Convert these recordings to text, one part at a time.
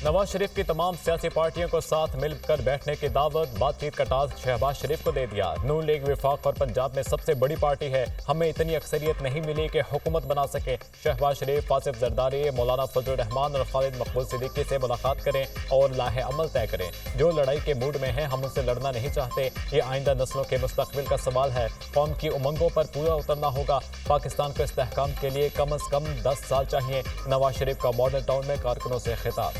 नवाज शरीफ की तमाम सियासी पार्टियों को साथ मिलकर बैठने की दावत। बातचीत का टास्क शहबाज शरीफ को दे दिया। नून लीग वफाक और पंजाब में सबसे बड़ी पार्टी है, हमें इतनी अक्सरियत नहीं मिली कि हुकूमत बना सके। शहबाज शरीफ, आसिफ जरदारी, मौलाना फजल रहमान और खालिद मकबूल सिद्दीकी से मुलाकात करें और लाहे अमल तय करें। जो लड़ाई के मूड में हैं, हम उनसे लड़ना नहीं चाहते। ये आइंदा नस्लों के मुस्तकबिल का सवाल है। कौम की उमंगों पर पूरा उतरना होगा। पाकिस्तान को इस्तेहकाम के लिए कम अज कम 10 साल चाहिए। नवाज शरीफ का मॉडल टाउन में कारकुनों से खिताब।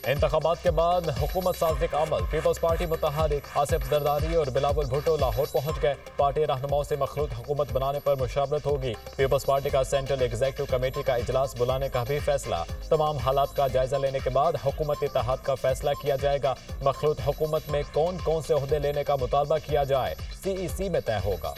इंतखाबात के बाद हुकूमत साज़ी का अमल। पीपल्स पार्टी मुतहरिक आसिफ जरदारी और बिलावल भुट्टो लाहौर पहुंच गए। पार्टी रहनुमाओं से मखलूत हुकूमत बनाने पर मुशावरत होगी। पीपल्स पार्टी का सेंट्रल एग्जीक्यूटिव कमेटी का इजलास बुलाने का भी फैसला। तमाम हालात का जायजा लेने के बाद हुकूमत इत्तेहाद का फैसला किया जाएगा। मखलूत हुकूमत में कौन कौन से ओहदे लेने का मुतालबा किया जाए, CEC में तय होगा।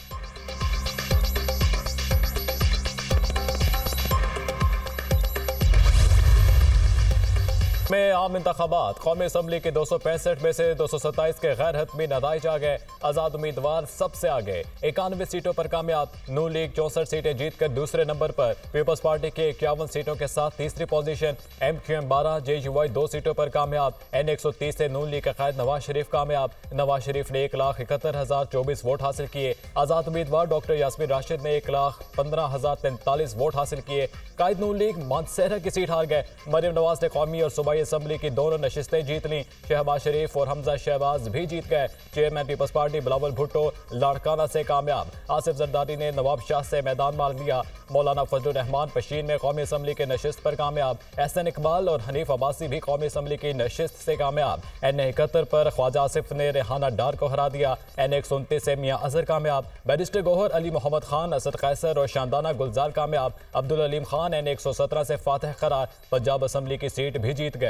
में आम इंतखाबात। कौमी असम्बली के 265 में से 227 के गैर हतमी नताइज आ गए। आज़ाद उम्मीदवार सबसे आगे 91 सीटों पर कामयाब। नून लीग 64 सीटें जीतकर दूसरे नंबर पर। पीपल्स पार्टी के 51 सीटों के साथ तीसरी पोजीशन। MQM 12, JUI 2 सीटों पर कामयाब। N130 से नून लीग का कायद नवाज शरीफ कामयाब। नवाज शरीफ ने 1,71,024 वोट हासिल किए। आज़ाद उम्मीदवार डॉक्टर यास्मीन राशिद ने 1,15,043 वोट हासिल किए। कायद नून लीग मानसेरा की सीट हार गए। मरियम नवाज ने कौमी और सूबाई असम्बली की दोनों नशिस्तें जीत लीं। शहबाज शरीफ और हमजा शहबाज भी जीत गए। चेयरमैन पीपल्स पार्टी बिलावल भुट्टो लाड़काना से कामयाब। आसिफ जरदारी ने नवाब शाह से मैदान मार लिया। मौलाना फजल रहमान पशीन में कौमी असम्बली के नशिस्त पर कामयाब। एहसन इकबाल और हनीफ अब्बासी भी कौमी असम्बली की नशिस्त से कामयाब। N71 पर ख्वाजा आसिफ ने रेहाना डार को हरा दिया। N129 से मियाँ अजहर कामयाब। बैरिस्टर गौहर अली मोहम्मद खान, असद कैसर और शानदाना गुलजार कामयाब। अब्दुल अलीम खान N117 से फातह करार। पंजाब असम्बली की सीट भी जीत गए।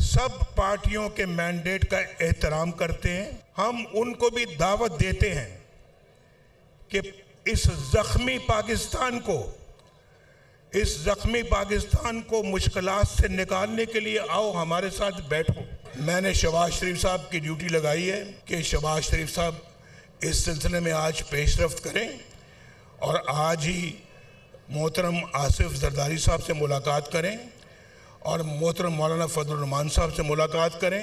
सब पार्टियों के मैंडेट का एहतराम करते हैं। हम उनको भी दावत देते हैं कि इस जख्मी पाकिस्तान को मुश्किलात से निकालने के लिए आओ हमारे साथ बैठो। मैंने शहबाज शरीफ साहब की ड्यूटी लगाई है कि शहबाज शरीफ साहब इस सिलसिले में आज पेशरफ्त करें और आज ही मोहतरम आसिफ जरदारी साहब से मुलाकात करें और मोहतरम मौलाना फजल रहमान साहब से मुलाकात करें।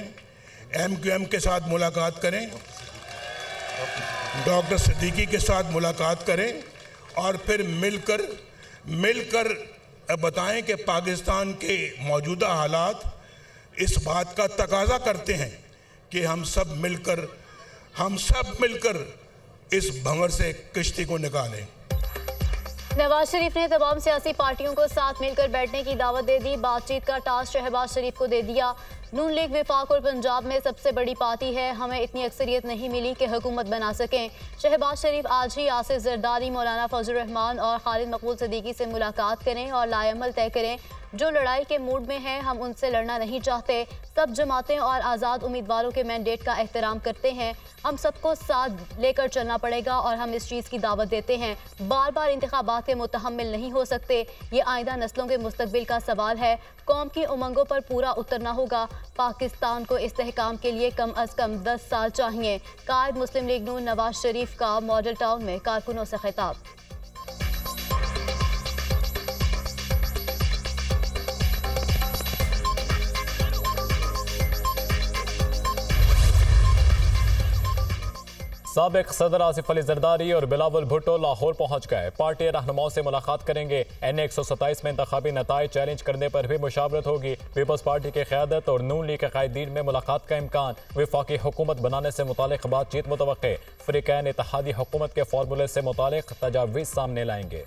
MQM के साथ मुलाकात करें, डॉक्टर सिद्दीकी के साथ मुलाकात करें और फिर मिलकर बताएं कि पाकिस्तान के मौजूदा हालात इस बात का तकाजा करते हैं कि हम सब मिलकर इस भंवर से किश्ती को निकालें। नवाज शरीफ ने तमाम सियासी पार्टियों को साथ मिलकर बैठने की दावत दे दी। बातचीत का टास्क शहबाज शरीफ को दे दिया। नून लीग वफाक और पंजाब में सबसे बड़ी पार्टी है, हमें इतनी अक्सरियत नहीं मिली कि हुकूमत बना सकें। शहबाज शरीफ आज ही आसिफ जरदारी, मौलाना फजल रहमान और खालिद मकबूल सिद्दीकी से मुलाकात करें और लाएअमल तय करें। जो लड़ाई के मूड में हैं, हम उनसे लड़ना नहीं चाहते। सब जमातें और आज़ाद उम्मीदवारों के मैंडेट का एहतराम करते हैं। हम सबको साथ लेकर चलना पड़ेगा और हम इस चीज़ की दावत देते हैं। बार बार इंतखाबात के मुतहम्मिल नहीं हो सकते। ये आइंदा नस्लों के मुस्तकबिल का सवाल है। कौम की उमंगों पर पूरा उतरना होगा। पाकिस्तान को इस्तेहकाम के लिए कम अज़ कम 10 साल चाहिए। कायद मुस्लिम लीग नून नवाज शरीफ का मॉडल टाउन में कारकुनों से खिताब। साबिक सदर आसिफ अली जरदारी और बिलावल भुट्टो लाहौर पहुंच गए। पार्टी रहनुमाओं से मुलाकात करेंगे। N127 में इंतखाबी नताइज चैलेंज करने पर भी मुशावरत होगी। पीपल्स पार्टी की क़यादत और नून लीग के कायदीन में मुलाकात का इम्कान। वफाकी हुकूमत बनाने से मुतालिक बातचीत मुतवक्के। फ़रीक़ैन इत्तेहादी हुकूमत के फार्मूले से मुतालिक तजावीज़ सामने लाएंगे।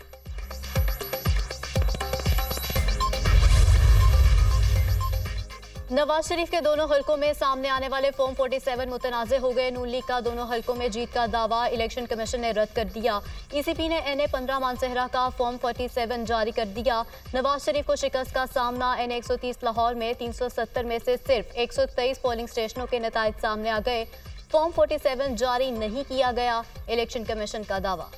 नवाज शरीफ के दोनों हलकों में सामने आने वाले फॉर्म 47 मुतनाज़ हो गए। नून लीग का दोनों हलकों में जीत का दावा इलेक्शन कमीशन ने रद्द कर दिया। ईसीपी ने NA 15 मानसहरा का फॉर्म 47 जारी कर दिया। नवाज शरीफ को शिकस्त का सामना। NA 130 लाहौर में 370 में से सिर्फ 123 पोलिंग स्टेशनों के नताइज सामने आ गए। फॉर्म 47 जारी नहीं किया गया, इलेक्शन कमीशन का दावा।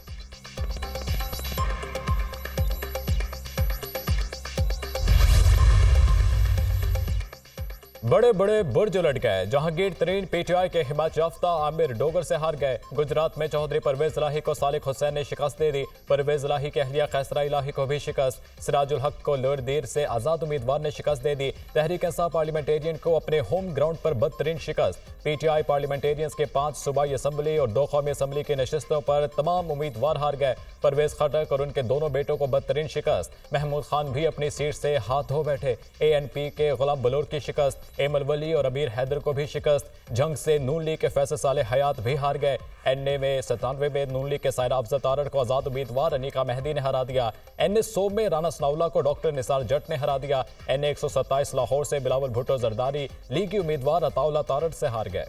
बड़े बड़े बुर्ज उलट गए। जहांगीर तरीन PTI के हिमायत याफ्ता आमिर डोगर से हार गए। गुजरात में चौधरी परवेज इलाही को सालिक हुसैन ने शिकस्त दे दी। परवेज इलाही के अहलिया कैसरा इलाही को भी शिकस्त। सिराजुल हक को लोर देर से आजाद उम्मीदवार ने शिकस्त दे दी। तहरीक इंसाफ पार्लियामेंटेरियन को अपने होम ग्राउंड पर बदतरीन शिकस्त। PTI पार्लियामेंटेरियंस के 5 सूबाई असम्बली और 2 कौमी असम्बली की नशिस्तों पर तमाम उम्मीदवार हार गए। परवेज खटक और उनके दोनों बेटों को बदतरीन शिकस्त। महमूद खान भी अपनी सीट से हाथ धो बैठे। ANP के गुलाम बलोर की शिकस्त। एमल वली और अमीर हैदर को भी शिकस्त। जंग से नून लीग के फैसल सालेह हयात भी हार गए। NA में 97 में नून लीग के सायरा अफजल तारड़ को आजाद उम्मीदवार अनीका मेहदी ने हरा दिया। NA 100 में राना सनाउल्लाह को डॉक्टर निसार जट ने हरा दिया। NA 127 लाहौर से बिलावल भुट्टो जरदारी लीगी उम्मीदवार अताउल्लाह तारड़ से हार गए।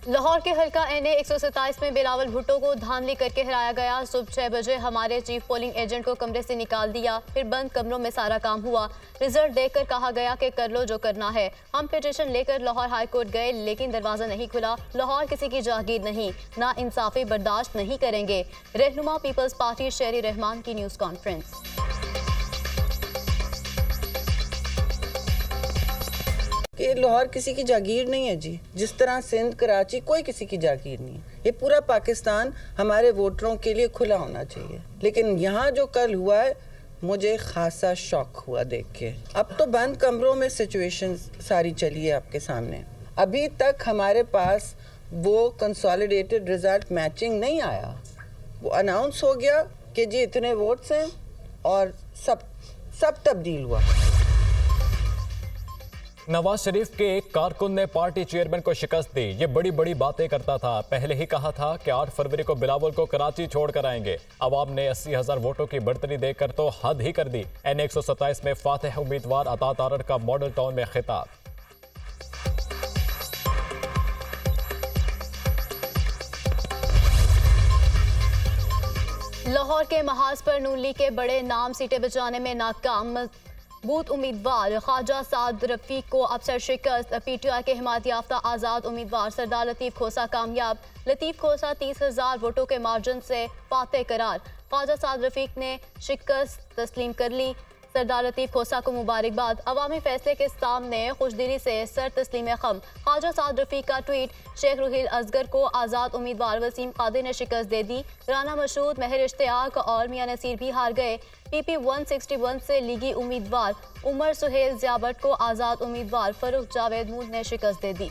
लाहौर के हल्का NA 127 में बिलावल भुट्टो को धांधली करके हराया गया। सुबह 6 बजे हमारे चीफ पोलिंग एजेंट को कमरे से निकाल दिया, फिर बंद कमरों में सारा काम हुआ। रिजल्ट देखकर कहा गया कि कर लो जो करना है। हम पिटीशन लेकर लाहौर हाई कोर्ट गए, लेकिन दरवाजा नहीं खुला। लाहौर किसी की जागीर नहीं, ना इंसाफी बर्दाश्त नहीं करेंगे। रहनुमा पीपल्स पार्टी शेरी रहमान की न्यूज़ कॉन्फ्रेंस। कि लाहौर किसी की जागीर नहीं है जी, जिस तरह सिंध कराची कोई किसी की जागीर नहीं है। ये पूरा पाकिस्तान हमारे वोटरों के लिए खुला होना चाहिए। लेकिन यहाँ जो कल हुआ है, मुझे खासा शौक हुआ देख के। अब तो बंद कमरों में सिचुएशन सारी चली है आपके सामने। अभी तक हमारे पास वो कंसोलिडेटेड रिजल्ट मैचिंग नहीं आया। वो अनाउंस हो गया कि जी इतने वोट्स हैं और सब तब्दील हुआ। नवाज शरीफ के एक कारकुन ने पार्टी चेयरमैन को शिकस्त दी। ये बड़ी बड़ी बातें करता था। पहले ही कहा था कि 8 फरवरी को बिलावल को कराची छोड़कर आएंगे। अवाम ने 80,000 वोटों की बढ़तरी देकर तो हद ही कर दी। NA 127 में फातेह उम्मीदवार अता तारड़ का मॉडल टाउन में खिताब। लाहौर के महाज पर नून लीग के बड़े नाम सीटें बचाने में नाकाम। बूथ उम्मीदवार ख्वाजा साद रफीक को अफसर शिकस्त। PTI के हिमायत याफ्ता आज़ाद उम्मीदवार सरदार लतीफ़ खोसा कामयाब। लतीफ़ खोसा 30,000 वोटों के मार्जिन से फातेह करार। ख्वाजा साद रफीक ने शिकस्त तस्लीम कर ली। सरदार लतीफ़ खोसा को मुबारकबाद। अवामी फैसले के सामने खुशदिली से सर तस्लीम खम। ख्वाजा साद रफीक का ट्वीट। शेख रुहील असगर को आज़ाद उम्मीदवार वसीम कादिर ने शिकस्त दे दी। राना मशहूद, महर इश्तियाक और मियां नसीर भी हार गए। PP 161 से लीगी उम्मीदवार उमर सुहेल ज़ियाबट को आज़ाद उम्मीदवार फरूख जावेद मूद ने शिकस्त दे दी।